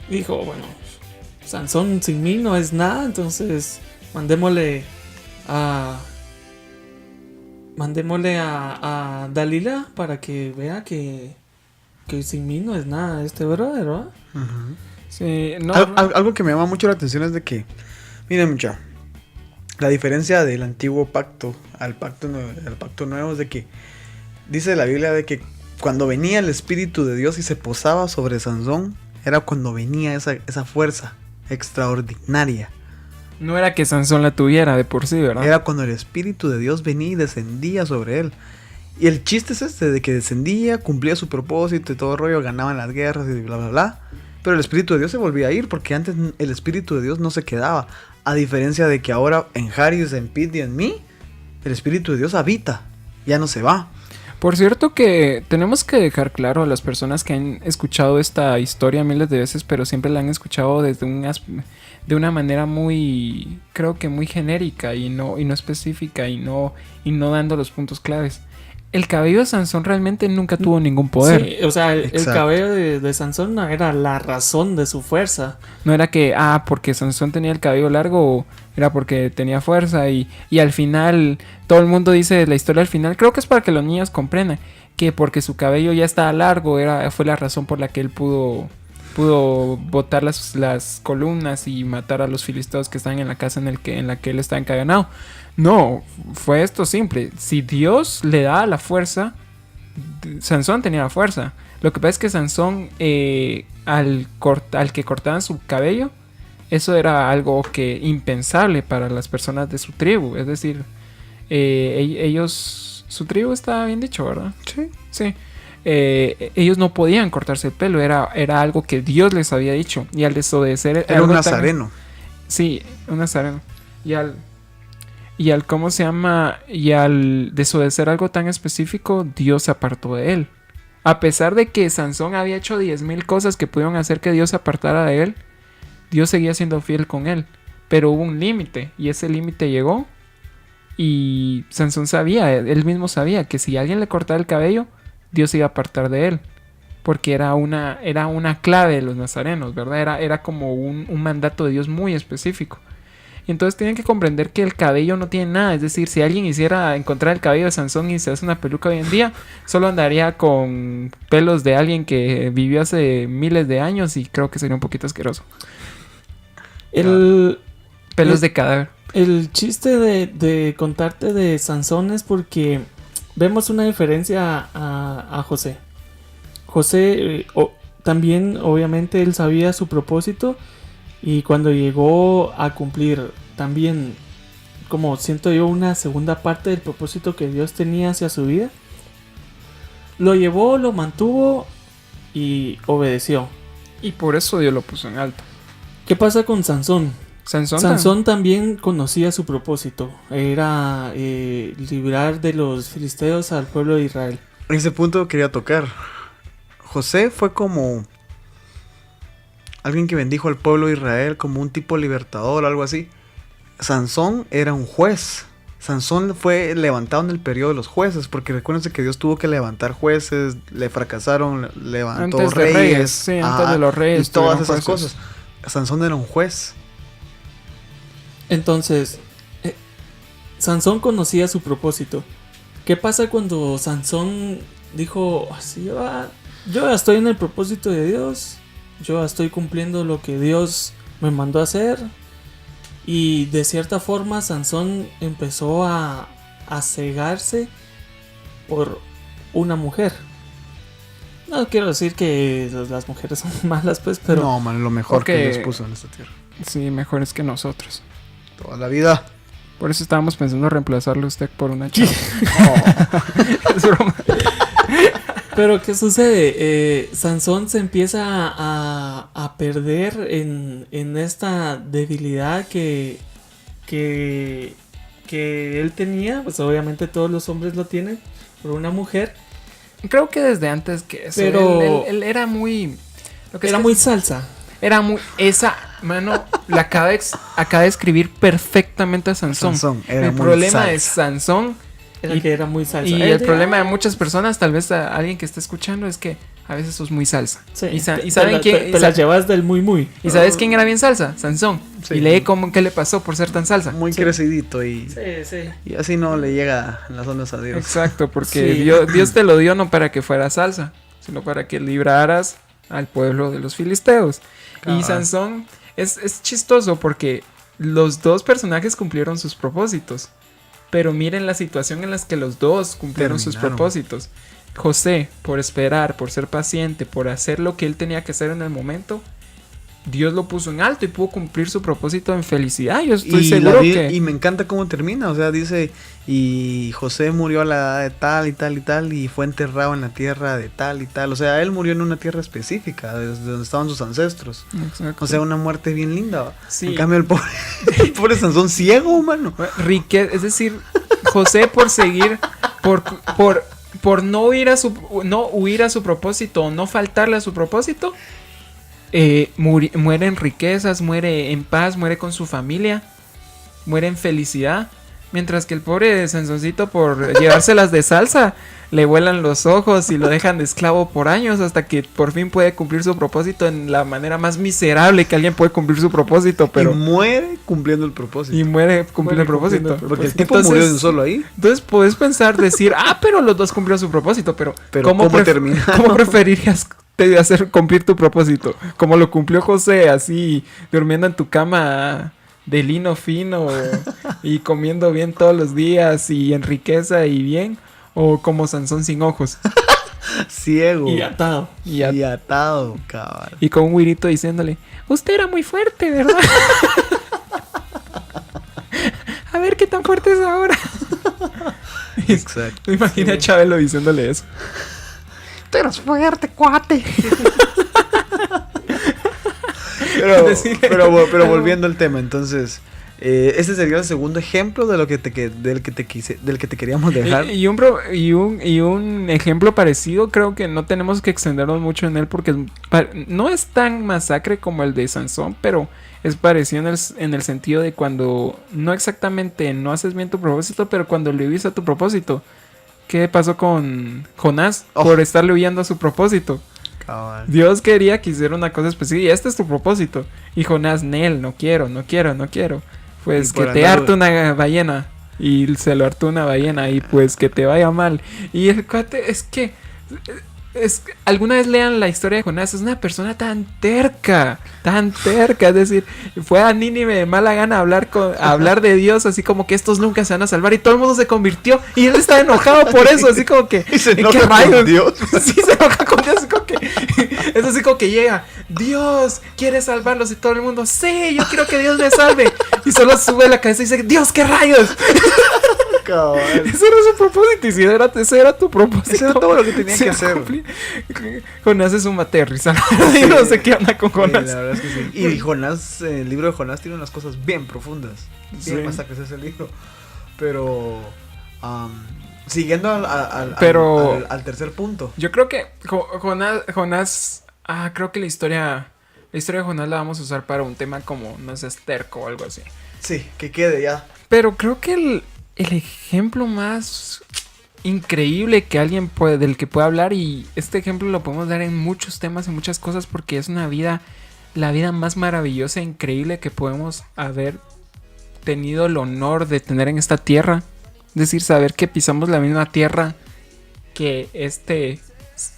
Dijo, bueno, Sansón sin mí no es nada, entonces mandémosle a Dalila para que vea que sin mí no es nada este brother, ¿verdad? Uh-huh. Sí, Algo que me llama mucho la atención es de que, miren mucha, la diferencia del antiguo pacto al pacto nuevo es de que dice la Biblia de que cuando venía el Espíritu de Dios y se posaba sobre Sansón, era cuando venía esa fuerza extraordinaria. No era que Sansón la tuviera de por sí, ¿verdad? Era cuando el Espíritu de Dios venía y descendía sobre él. Y el chiste es de que descendía, cumplía su propósito y todo el rollo, ganaban las guerras y bla, bla, bla. Pero el Espíritu de Dios se volvía a ir porque antes el Espíritu de Dios no se quedaba. A diferencia de que ahora en Haris, en Pete y en mí, el Espíritu de Dios habita, ya no se va. Por cierto que tenemos que dejar claro a las personas que han escuchado esta historia miles de veces, pero siempre la han escuchado desde de una manera muy, creo que muy genérica y no específica y no dando los puntos claves. el cabello de Sansón realmente nunca tuvo ningún poder. Sí, o sea, el Exacto. cabello de Sansón no era la razón de su fuerza. No era que, porque Sansón tenía el cabello largo, era porque tenía fuerza. Y al final, todo el mundo dice la historia al final, creo que es para que los niños comprendan, que porque su cabello ya estaba largo, fue la razón por la que él pudo botar las columnas y matar a los filisteos que estaban en la casa en la que él estaba encadenado. No, fue esto simple. Si Dios le da la fuerza, Sansón tenía la fuerza. Lo que pasa es que Sansón, al que cortaban su cabello, eso era algo que impensable para las personas de su tribu. Es decir, ellos, su tribu estaba bien dicho, ¿verdad? Sí. Sí. Ellos no podían cortarse el pelo, era algo que Dios les había dicho. Y al desobedecer... Era un nazareno. Sí, un nazareno. Y al ¿cómo se llama? Y al desobedecer algo tan específico, Dios se apartó de él. A pesar de que Sansón había hecho 10,000 cosas que pudieron hacer que Dios se apartara de él, Dios seguía siendo fiel con él. Pero hubo un límite, y ese límite llegó. Y Sansón sabía, él mismo sabía que si alguien le cortaba el cabello, Dios se iba a apartar de él. Porque era una clave de los nazarenos, ¿verdad? Era como un mandato de Dios muy específico. Y entonces tienen que comprender que el cabello no tiene nada. Es decir, si alguien hiciera encontrar el cabello de Sansón y se hace una peluca hoy en día, solo andaría con pelos de alguien que vivió hace miles de años y creo que sería un poquito asqueroso. Pelos de cadáver. El chiste de contarte de Sansón es porque vemos una diferencia a José. José también, obviamente, él sabía su propósito. Y cuando llegó a cumplir también, como siento yo, una segunda parte del propósito que Dios tenía hacia su vida, lo llevó, lo mantuvo y obedeció. Y por eso Dios lo puso en alto. ¿Qué pasa con Sansón? Sansón también conocía su propósito. Era librar de los filisteos al pueblo de Israel. En ese punto quería tocar. José fue como alguien que bendijo al pueblo de Israel, como un tipo libertador, algo así. Sansón era un juez. Sansón fue levantado en el periodo de los jueces, porque recuérdense que Dios tuvo que levantar jueces, le fracasaron, levantó Antes de reyes, sí, antes de los reyes y todas tuvieron esas jueces. cosas. Sansón era un juez. Entonces, Sansón conocía su propósito. ¿Qué pasa cuando Sansón dijo, así yo ya estoy en el propósito de Dios, yo ya estoy cumpliendo lo que Dios me mandó a hacer? Y de cierta forma Sansón empezó a cegarse por una mujer. No quiero decir que las mujeres son malas, pues, pero... No, man, lo mejor que Porque- Dios puso en esta tierra. Sí, mejores que nosotros. Toda la vida. Por eso estábamos pensando reemplazarle a usted por una chava. Es broma. Pero ¿qué sucede? Sansón se empieza a perder en esta debilidad que él tenía. Pues obviamente todos los hombres lo tienen por una mujer. Creo que desde antes que eso. Pero- Él era muy... lo que Era es que muy salsa. Era muy... Esa mano la acaba de escribir perfectamente a Sansón. Sansón era El muy problema de salsa. Sansón Era que era muy salsa. y Él el de- problema de muchas personas, tal vez a alguien que está escuchando, es que a veces sos muy salsa. Sí, Y te saben la- quién... te la llevas del muy muy. ¿Y sabes quién era bien salsa? Sansón. Sí. Y lee qué le pasó por ser tan salsa. Muy Sí. crecidito y Sí. así no le llega en las ondas a Dios. Exacto, porque Sí. Dios te lo dio no para que fuera salsa, sino para que libraras al pueblo de los filisteos. Cabal. Y Sansón es chistoso porque los dos personajes cumplieron sus propósitos. Pero miren la situación en la que los dos cumplieron sus Terminaron. propósitos. José, por esperar, por ser paciente, por hacer lo que él tenía que hacer en el momento, Dios lo puso en alto y pudo cumplir su propósito en felicidad. Yo estoy seguro que... Y me encanta cómo termina, o sea, dice, y José murió a la edad de tal y tal y tal, y fue enterrado en la tierra de tal y tal, o sea, él murió en una tierra específica, desde donde estaban sus ancestros, Exacto. o sea, una muerte bien linda, ¿va? Sí. En cambio el pobre Sansón ciego, mano. Es decir, José por seguir, por no huir a su propósito o no faltarle a su propósito, muere en riquezas, muere en paz, muere con su familia, muere en felicidad, Mientras que el pobre Sansoncito, por llevárselas de salsa, le vuelan los ojos y lo dejan de esclavo por años hasta que por fin puede cumplir su propósito en la manera más miserable que alguien puede cumplir su propósito, pero... Y muere cumpliendo el propósito. Y muere cumpliendo el propósito. Porque el tipo murió de un solo ahí. Entonces puedes pensar, decir, pero los dos cumplieron su propósito, pero ¿cómo termina? ¿Cómo preferirías hacer cumplir tu propósito? Como lo cumplió José, así, durmiendo en tu cama de lino fino y comiendo bien todos los días y en riqueza y bien, o como Sansón sin ojos Ciego. Y atado. y, atado, cabal. y con un güirito diciéndole, usted era muy fuerte, ¿verdad? A ver qué tan fuerte es ahora. Exacto. Me imagino a Chabelo diciéndole eso. Tú eres fuerte, cuate. Decirle- pero volviendo al tema, entonces, este sería el segundo ejemplo de lo que del que te queríamos dejar. Y un ejemplo parecido, creo que no tenemos que extendernos mucho en él porque no es tan masacre como el de Sansón, pero es parecido en el sentido de cuando no exactamente no haces bien tu propósito, pero cuando le huís a tu propósito. ¿Qué pasó con Jonás por estarle huyendo a su propósito? Cabal. Dios quería que hiciera una cosa específica y este es tu propósito. Y Jonás, Nel, no quiero. Pues Y que por te andar- harte una ballena. Y se lo hartó una ballena y pues que te vaya mal. Y el cuate es que... alguna vez lean la historia de Jonás, es una persona tan terca, es decir, fue a Nínive de mala gana a hablar de Dios, así como que estos nunca se van a salvar y todo el mundo se convirtió y él estaba enojado por eso, así como que Y se ¿en enoja qué con rayos? Dios. Sí, se enoja con Dios, así como que es así como que llega, Dios quiere salvarlos y todo el mundo, sí, yo quiero que Dios me salve y solo sube la cabeza y dice, Dios, ¿qué rayos? Cabal. Ese era su propósito y si ese era tu propósito. Eso era todo lo que tenía se que hacer. cumplía. Jonás es un mate de risa. Yo no sé qué onda con Sí, Jonás. la verdad es que sí. Y Jonás, el libro de Jonás tiene unas cosas bien profundas. Bien Sí. masacres ese libro. Pero, siguiendo al tercer punto. Yo creo que Jonás, creo que la historia de Jonás la vamos a usar para un tema como no sé, terco o algo así. Sí, que quede ya. Pero creo que el ejemplo más increíble que del que puede hablar, y este ejemplo lo podemos dar en muchos temas, en muchas cosas, porque es la vida más maravillosa e increíble que podemos haber tenido el honor de tener en esta tierra. Es decir, saber que pisamos la misma tierra que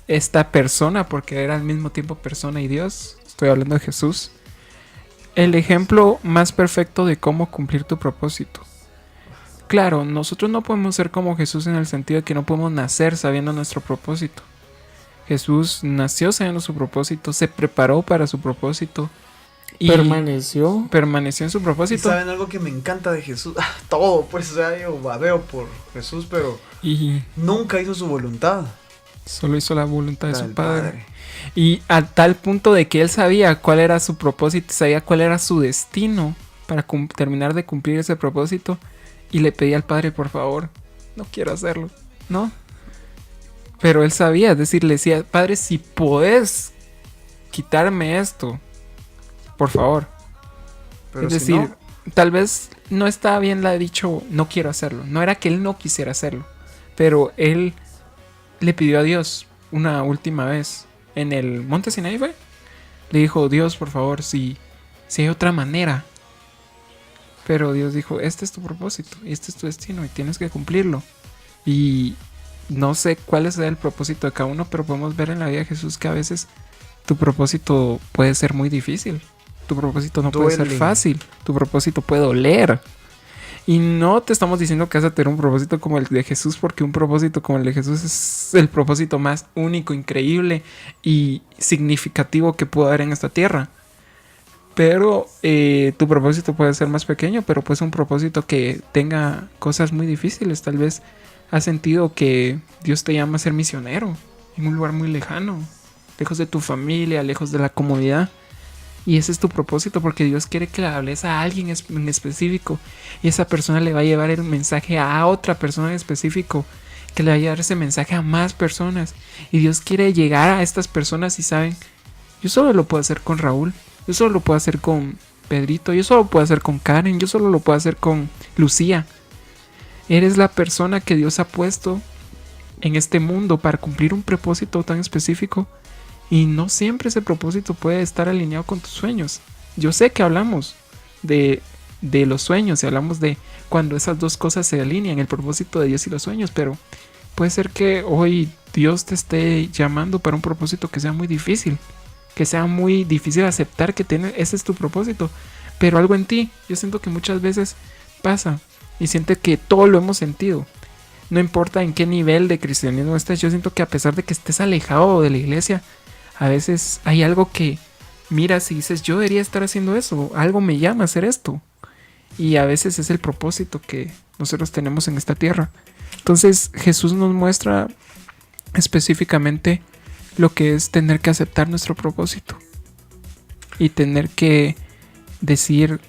esta persona, porque era al mismo tiempo persona y Dios. Estoy hablando de Jesús. El ejemplo más perfecto de cómo cumplir tu propósito. Claro, nosotros no podemos ser como Jesús en el sentido de que no podemos nacer sabiendo nuestro propósito. Jesús nació sabiendo su propósito, se preparó para su propósito y Permaneció. permaneció en su ¿Y propósito. saben algo que me encanta de Jesús? Todo, pues, o sea, yo babeo por Jesús, pero Y nunca hizo su voluntad. solo hizo la voluntad de La su del padre. Y a tal punto de que él sabía cuál era su propósito, sabía cuál era su destino para terminar de cumplir ese propósito. Y le pedía al padre, por favor, no quiero hacerlo, ¿no? Pero él sabía, es decir, le decía, padre, si podés quitarme esto, por favor. Pero es si decir, no, tal vez no estaba bien la dicho, no quiero hacerlo. No era que él no quisiera hacerlo, pero él le pidió a Dios una última vez en el monte Sinaí, ¿fue? Le dijo, Dios, por favor, si hay otra manera. Pero Dios dijo, este es tu propósito, y este es tu destino y tienes que cumplirlo. Y no sé cuál es el propósito de cada uno, pero podemos ver en la vida de Jesús que a veces tu propósito puede ser muy difícil. Tu propósito no puede ser Duele. fácil. Tu propósito puede doler. Y no te estamos diciendo que vas a tener un propósito como el de Jesús, porque un propósito como el de Jesús es el propósito más único, increíble y significativo que puede haber en esta tierra. Pero tu propósito puede ser más pequeño, pero pues un propósito que tenga cosas muy difíciles. Tal vez has sentido que Dios te llama a ser misionero en un lugar muy lejano, lejos de tu familia, lejos de la comunidad. Y ese es tu propósito, porque Dios quiere que le hables a alguien en específico. Y esa persona le va a llevar el mensaje a otra persona en específico, que le va a llevar ese mensaje a más personas. Y Dios quiere llegar a estas personas y saben, yo solo lo puedo hacer con Raúl. Yo solo lo puedo hacer con Pedrito, yo solo lo puedo hacer con Karen, yo solo lo puedo hacer con Lucía. Eres la persona que Dios ha puesto en este mundo para cumplir un propósito tan específico. Y no siempre ese propósito puede estar alineado con tus sueños. Yo sé que hablamos de los sueños y hablamos de cuando esas dos cosas se alinean, el propósito de Dios y los sueños, pero puede ser que hoy Dios te esté llamando para un propósito que sea muy difícil, aceptar que ese es tu propósito, pero algo en ti, yo siento que muchas veces pasa y siento que todo lo hemos sentido. No importa en qué nivel de cristianismo estés, yo siento que a pesar de que estés alejado de la iglesia, a veces hay algo que miras y dices, yo debería estar haciendo eso, algo me llama a hacer esto. Y a veces es el propósito que nosotros tenemos en esta tierra. Entonces Jesús nos muestra específicamente lo que es tener que aceptar nuestro propósito. Y tener que decir,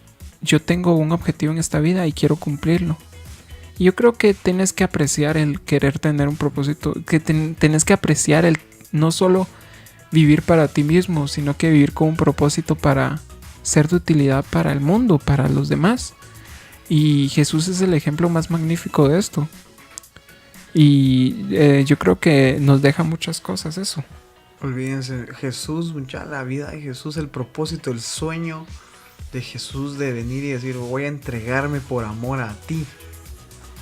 yo tengo un objetivo en esta vida y quiero cumplirlo. Y yo creo que tienes que apreciar el querer tener un propósito, que tienes que apreciar el no solo vivir para ti mismo, sino que vivir con un propósito para ser de utilidad para el mundo, para los demás. Y Jesús es el ejemplo más magnífico de esto. Y yo creo que nos deja muchas cosas eso. Olvídense, Jesús, ya la vida de Jesús, el propósito, el sueño de Jesús de venir y decir, voy a entregarme por amor a ti.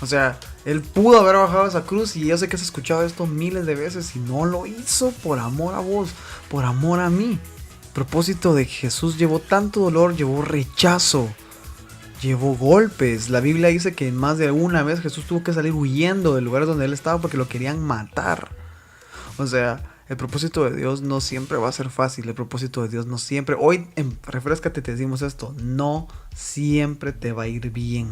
O sea, él pudo haber bajado esa cruz y yo sé que has escuchado esto miles de veces y no lo hizo por amor a vos, por amor a mí. El propósito de Jesús llevó tanto dolor, llevó rechazo, llevó golpes. La Biblia dice que más de una vez Jesús tuvo que salir huyendo del lugar donde él estaba porque lo querían matar. O sea, el propósito de Dios no siempre va a ser fácil. El propósito de Dios no siempre... Hoy en Refrescate te decimos esto. No siempre te va a ir bien.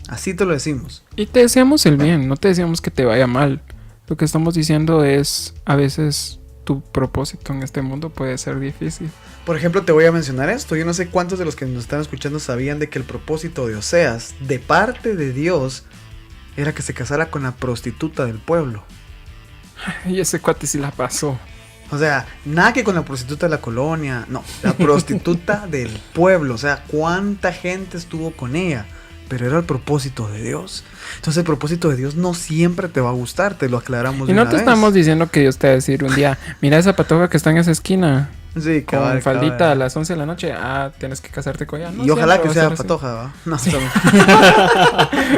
Así te lo decimos. Y te deseamos el bien, no te decíamos que te vaya mal. Lo que estamos diciendo es, a veces tu propósito en este mundo puede ser difícil. Por ejemplo, te voy a mencionar esto. Yo no sé cuántos de los que nos están escuchando sabían de que el propósito de Oseas, de parte de Dios, era que se casara con la prostituta del pueblo. Y ese cuate sí la pasó. O sea, nada que con la prostituta de la colonia. No, la prostituta del pueblo. O sea, cuánta gente estuvo con ella. Pero era el propósito de Dios. Entonces el propósito de Dios no siempre te va a gustar. Te lo aclaramos de Y no una te vez. estamos diciendo que Dios te va a decir un día, mira esa patoja que está en esa esquina. Sí, Con cabal, faldita cabal. a las 11 de la noche. Ah, tienes que casarte con ella. No, Y ojalá siempre que va a sea ser así. patoja, ¿va? No, estamos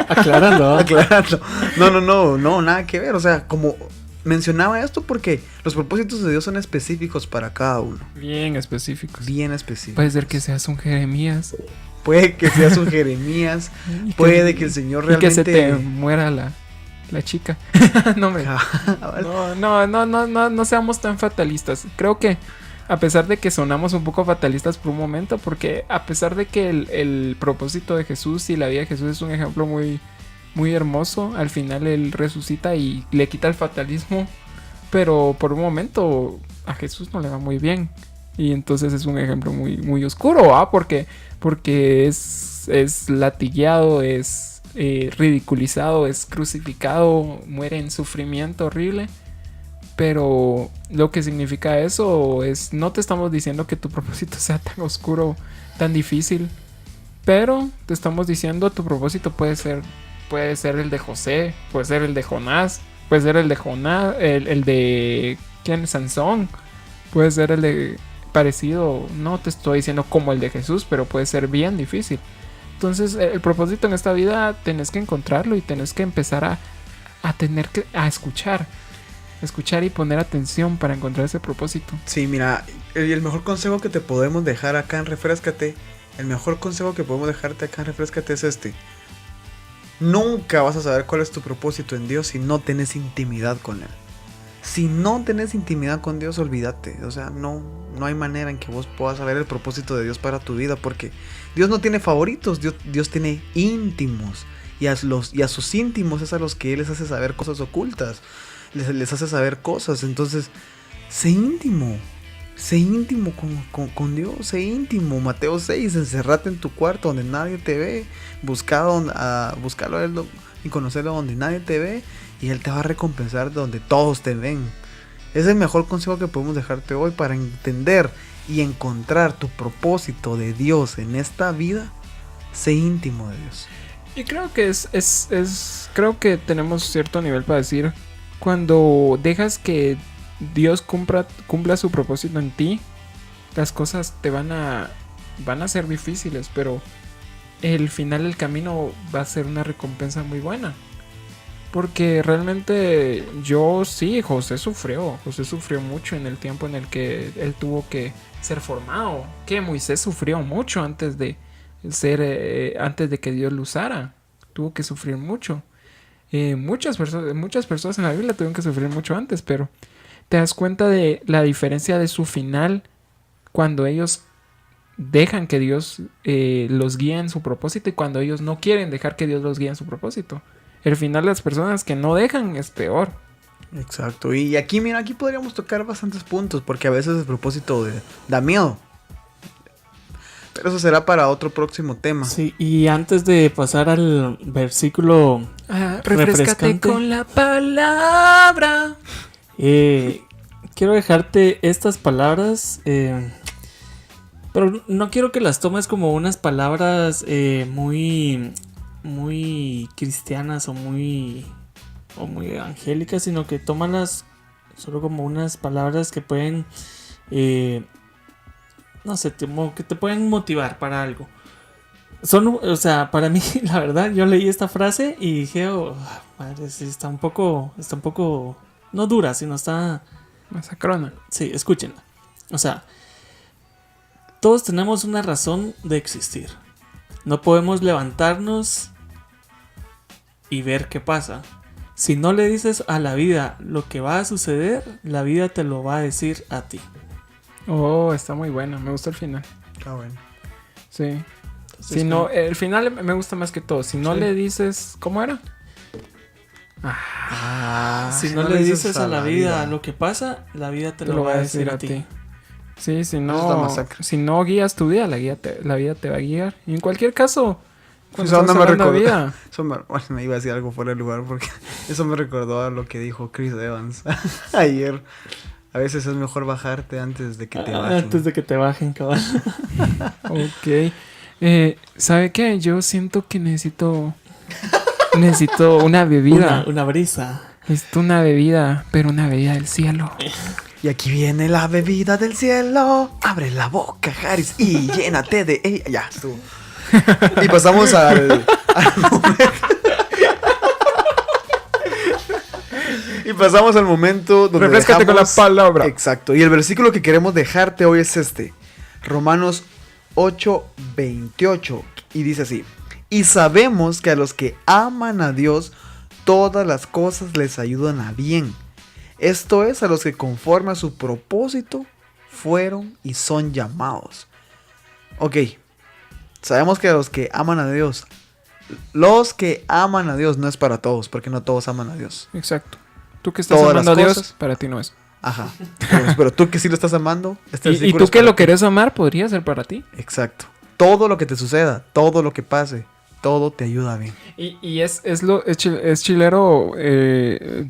Aclarando, ¿no? aclarando. No, nada que ver. O sea, como mencionaba esto porque los propósitos de Dios son específicos para cada uno. Bien específicos. Bien específicos. Puede ser que seas un Jeremías. Puede que seas un Jeremías. Puede que el Señor Y realmente... que se te muera la chica. No, hombre. No seamos tan fatalistas. Creo que a pesar de que sonamos un poco fatalistas por un momento, porque a pesar de que el propósito de Jesús y la vida de Jesús es un ejemplo muy, muy hermoso, al final él resucita y le quita el fatalismo, pero por un momento a Jesús no le va muy bien. Y entonces es un ejemplo muy, muy oscuro, ¿ah? Porque es latigueado, es ridiculizado, es crucificado, muere en sufrimiento horrible. Pero lo que significa eso es, no te estamos diciendo que tu propósito sea tan oscuro, tan difícil, pero te estamos diciendo tu propósito puede ser el de José, puede ser el de Jonás, puede ser el de ¿quién? Sansón, puede ser el de parecido, no te estoy diciendo como el de Jesús, pero puede ser bien difícil. Entonces el propósito en esta vida tenés que encontrarlo y tenés que empezar a escuchar y poner atención para encontrar ese propósito. Sí, mira, el mejor consejo que te podemos dejar acá en Refrescate, el mejor consejo que podemos dejarte acá en Refrescate es este. Nunca vas a saber cuál es tu propósito en Dios si no tenés intimidad con Él. Si no tenés intimidad con Dios, olvídate. O sea, no hay manera en que vos puedas saber el propósito de Dios para tu vida, porque Dios no tiene favoritos, Dios tiene íntimos. Y a sus íntimos es a los que Él les hace saber cosas ocultas. Les hace saber cosas. Entonces, sé íntimo con Dios, sé íntimo. Mateo 6, encerrate en tu cuarto donde nadie te ve, búscalo a Él y conocerlo donde nadie te ve, y Él te va a recompensar donde todos te ven. Es el mejor consejo que podemos dejarte hoy para entender y encontrar tu propósito de Dios en esta vida. Sé íntimo de Dios. Y creo que creo que tenemos cierto nivel para decir, cuando dejas que Dios cumpla su propósito en ti, las cosas van a ser difíciles, pero el final del camino va a ser una recompensa muy buena. Porque realmente José sufrió mucho en el tiempo en el que él tuvo que ser formado. Que Moisés sufrió mucho antes de que Dios lo usara. Tuvo que sufrir mucho. Muchas personas en la Biblia tuvieron que sufrir mucho antes, pero te das cuenta de la diferencia de su final cuando ellos dejan que Dios los guíe en su propósito y cuando ellos no quieren dejar que Dios los guíe en su propósito. El final de las personas que no dejan es peor. Exacto. Y aquí, mira, aquí podríamos tocar bastantes puntos porque a veces el propósito da miedo. Pero eso será para otro próximo tema. Sí, y antes de pasar al versículo Refrescate con la palabra. Quiero dejarte estas palabras, pero no quiero que las tomes como unas palabras muy cristianas o muy angélicas, sino que tómalas solo como unas palabras que pueden, no sé, que te pueden motivar para algo. O sea, para mí, la verdad, yo leí esta frase y dije, madre, sí, está un poco, no dura, sino está... Masacrona. Sí, escúchenla. O sea, todos tenemos una razón de existir. No podemos levantarnos y ver qué pasa. Si no le dices a la vida lo que va a suceder, la vida te lo va a decir a ti. Oh, está muy bueno. Me gusta el final. Está bueno. Sí. Entonces, Si no, el final me gusta más que todo. Si no Sí. le dices... ¿Cómo era? si no le dices a la vida lo que pasa, la vida te lo va a decir a ti. Sí, si es la no, masacre. si no guías tu vida, la vida te va a guiar. Y en cualquier caso, cuando Eso estamos no me hablando de recordó. vida, Bueno, me iba a decir algo fuera de lugar porque eso me recordó a lo que dijo Chris Evans ayer. A veces es mejor bajarte antes de que te bajen. Antes de que te bajen, cabal. ok. ¿Sabe qué? Yo siento que necesito una bebida. Una brisa. Necesito una bebida, pero una bebida del cielo. Y aquí viene la bebida del cielo. Abre la boca, Haris, y llénate de ella. Ya, estuvo. Y pasamos al momento. Y pasamos al momento donde Refréscate con la dejamos- palabra. Exacto. Y el versículo que queremos dejarte hoy es este. Romanos 8:28. Y dice así. Y sabemos que a los que aman a Dios, todas las cosas les ayudan a bien. Esto es, a los que conforme a su propósito fueron y son llamados. Ok. Sabemos que a los que aman a Dios, no es para todos, porque no todos aman a Dios. Exacto. Tú que estás Todas amando a las Dios, cosas. para ti no es. Ajá. Pero tú que sí lo estás amando, este Y versículo tú es que para lo ti. querés amar, podría ser para ti. Exacto. Todo lo que te suceda, todo lo que pase, todo te ayuda bien. Y es chilero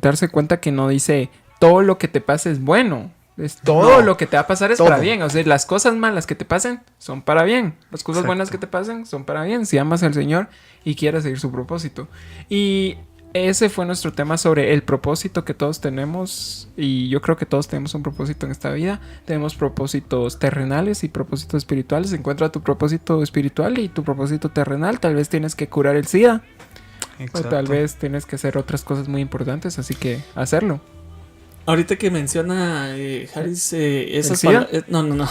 darse cuenta que no dice todo lo que te pase es bueno. Es todo No, lo que te va a pasar es todo. para bien. O sea, las cosas malas que te pasen son para bien. Las cosas Exacto. buenas que te pasen son para bien. Si amas al Señor y quieres seguir su propósito. Y ese fue nuestro tema sobre el propósito que todos tenemos. Y yo creo que todos tenemos un propósito en esta vida. Tenemos propósitos terrenales y propósitos espirituales. Encuentra tu propósito espiritual y tu propósito terrenal. Tal vez tienes que curar el SIDA. Exacto. O tal vez tienes que hacer otras cosas muy importantes. Así que hacerlo. Ahorita que menciona Haris esas SIDA? palabras. No.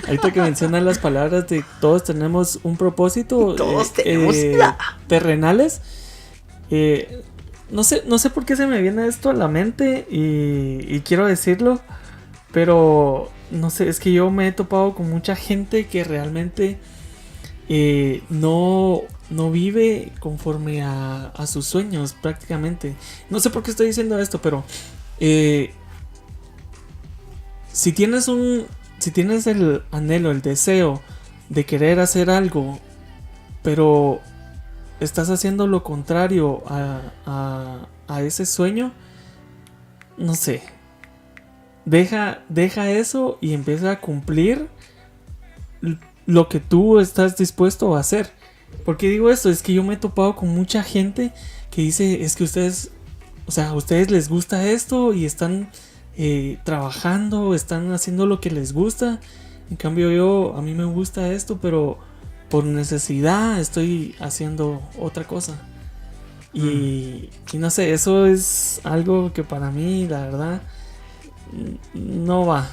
Ahorita que menciona las palabras de todos tenemos un propósito. Todos tenemos SIDA. Terrenales. No sé por qué se me viene esto a la mente y quiero decirlo. Pero no sé, es que yo me he topado con mucha gente que realmente no vive conforme a sus sueños prácticamente. No sé por qué estoy diciendo esto, pero si tienes el anhelo, el deseo de querer hacer algo, pero estás haciendo lo contrario a ese sueño, no sé. Deja eso y empieza a cumplir lo que tú estás dispuesto a hacer. ¿Por qué digo esto? Es que yo me he topado con mucha gente que dice, es que ustedes, o sea, a ustedes les gusta esto y están trabajando, están haciendo lo que les gusta. En cambio a mí me gusta esto, pero por necesidad estoy haciendo otra cosa. Y no sé, eso es algo que para mí, la verdad, no va.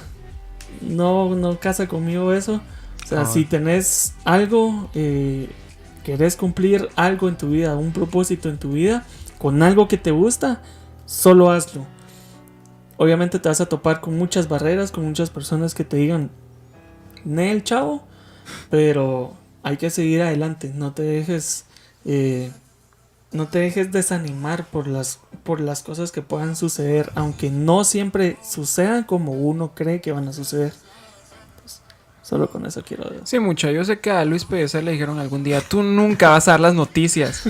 No casa conmigo eso. O sea, si tenés algo, querés cumplir algo en tu vida, un propósito en tu vida, con algo que te gusta, solo hazlo. Obviamente te vas a topar con muchas barreras, con muchas personas que te digan, Nel, chavo, pero hay que seguir adelante. No te dejes desanimar por las cosas que puedan suceder, aunque no siempre sucedan como uno cree que van a suceder. Pues, solo con eso quiero decir. Sí, mucha. Yo sé que a Luis Pellecer le dijeron algún día, tú nunca vas a dar las noticias.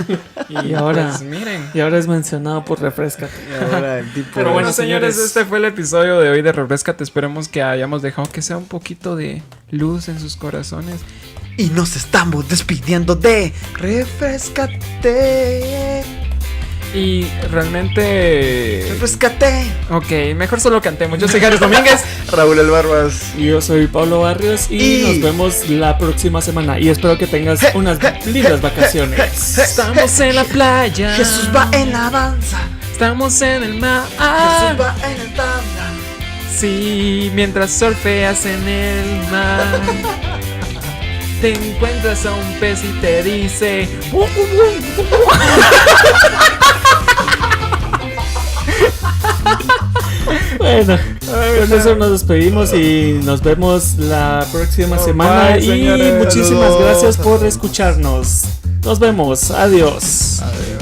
Y ahora, pues, miren. y ahora es mencionado por Refrescate. Y ahora el tipo Pero bueno, Bueno, señores, señores. este fue el episodio de hoy de Refrescate. Esperemos que hayamos dejado que sea un poquito de luz en sus corazones. Y nos estamos despidiendo de Refrescate. Y realmente... Refrescate. Ok, mejor solo cantemos. Yo soy Jares Domínguez. Raúl El Barbas. Y yo soy Pablo Barrios y nos vemos la próxima semana. Y espero que tengas unas lindas vacaciones. Estamos en la playa. Jesús va en la avanza. Estamos en el mar. Jesús va en el tabla. Sí, mientras surfeas en el mar. Te encuentras a un pez y te dice... Bueno, con eso nos despedimos y nos vemos la próxima semana. Bye, Y señores. muchísimas Saludos. gracias por escucharnos. Nos vemos. Adiós. Adiós.